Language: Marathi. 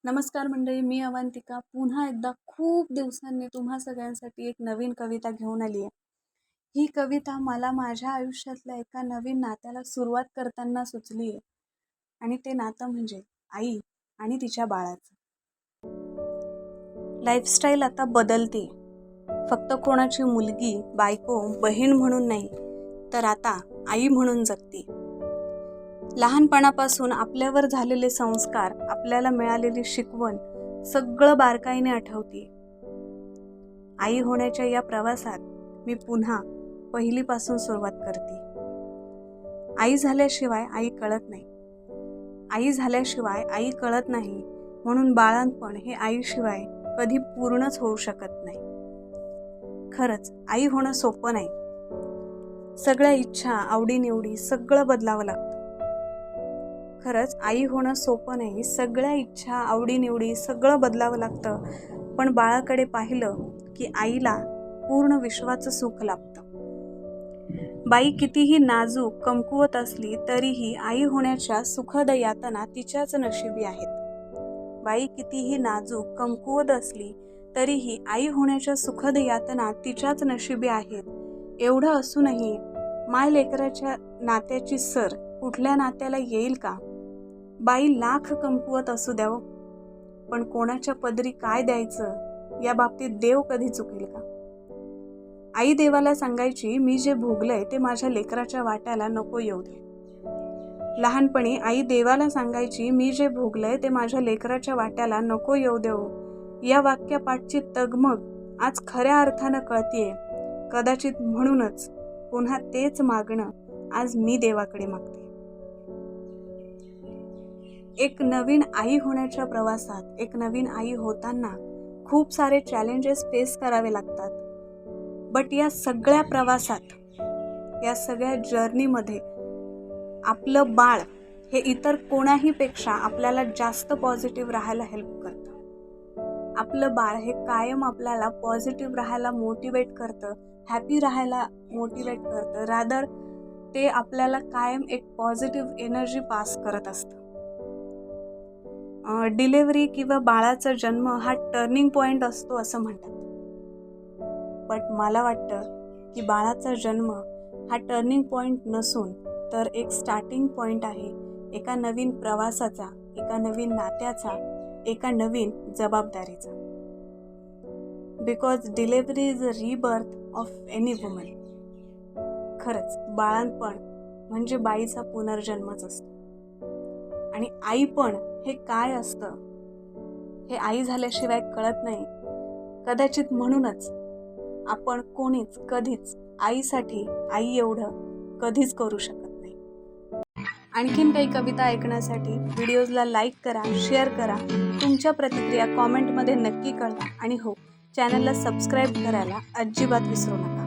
नमस्कार मंडळी, मी अवंतिका पुन्हा एकदा खूप दिवसांनी तुम्हा सगळ्यांसाठी एक नवीन कविता घेऊन आली आहे। ही कविता मला माझ्या आयुष्यातल्या एका नवीन नात्याला सुरुवात करताना सुचली आहे आणि ते नातं म्हणजे आई आणि तिच्या बाळाचं। लाईफस्टाईल आता बदलते, फक्त कोणाची मुलगी, बायको, बहीण म्हणून नाही, तर आता आई म्हणून जगते। लहानपणापासून आपल्यावर झालेले संस्कार, आपल्याला मिळालेली शिकवण सगळं बारकाईने आठवते। आई होण्याच्या या प्रवासात मी पुन्हा पहिलीपासून सुरुवात करते। आई झाल्याशिवाय आई कळत नाही, आई झाल्याशिवाय आई कळत नाही, म्हणून बाळंतपण हे आईशिवाय कधी पूर्णच होऊ शकत नाही। खरंच आई होणं सोपं नाही, सगळ्या इच्छा, आवडीनिवडी सगळं बदलावं लागतं। खरंच आई होणं सोपं नाही, सगळ्या इच्छा, आवडीनिवडी सगळं बदलावं लागतं, पण बाळाकडे पाहिलं की आईला पूर्ण विश्वाचं सुख लाभतं। बाई कितीही नाजूक, कमकुवत असली तरीही आई होण्याच्या सुखद यातना तिच्याच नशिबी आहेत। बाई कितीही नाजूक, कमकुवत असली तरीही आई होण्याच्या सुखद यातना तिच्याच नशिबी आहेत। एवढं असूनही माय लेकराच्या नात्याची सर कुठल्या नात्याला येईल का? बाई लाख कमकुवत असू द्यावं, पण कोणाच्या पदरी काय द्यायचं या बाबतीत देव कधी चुकेल का? आई देवाला सांगायची, मी जे भोगलंय ते माझ्या लेकराच्या वाट्याला नको येऊ दे। लहानपणी आई देवाला सांगायची, मी जे भोगलंय ते माझ्या लेकराच्या वाट्याला नको येऊ देऊ। या वाक्यापाठची तगमग आज खऱ्या अर्थानं कळतीये। कदाचित म्हणूनच पुन्हा तेच मागणं आज मी देवाकडे मागते। एक नवीन आई होण्याच्या प्रवासात, एक नवीन आई होताना खूप सारे चॅलेंजेस फेस करावे लागतात, बट या सगळ्या प्रवासात, या सगळ्या जर्नीमध्ये आपलं बाळ हे इतर कोणाही पेक्षा आपल्याला जास्त पॉझिटिव्ह राहायला हेल्प करतं। आपलं बाळ हे कायम आपल्याला पॉझिटिव्ह राहायला मोटिवेट करतं, हॅपी राहायला मोटिवेट करतं, रादर ते आपल्याला कायम एक पॉझिटिव्ह एनर्जी पास करत असतं। डिलिव्हरी किंवा बाळाचा जन्म हा टर्निंग पॉईंट असतो असं म्हणतात, बट मला वाटतं की बाळाचा जन्म हा टर्निंग पॉईंट नसून तर एक स्टार्टिंग पॉईंट आहे, एका नवीन प्रवासाचा, एका नवीन नात्याचा, एका नवीन जबाबदारीचा। Because delivery is a rebirth of any woman. खरंच बाळंतपण म्हणजे बाईचा पुनर्जन्मच असतो, आणि आईपण हे काय असतं हे आई झाल्याशिवाय कळत नाही। कदाचित म्हणूनच आपण कोणीच कधीच आईसाठी आई एवढं कधीच करू शकत नाही। आणखीन काही कविता ऐकण्यासाठी व्हिडिओजला लाईक करा, शेअर करा, तुमच्या प्रतिक्रिया कॉमेंटमध्ये नक्की कळवा, आणि हो, चॅनलला सबस्क्राईब करायला अजिबात विसरू नका।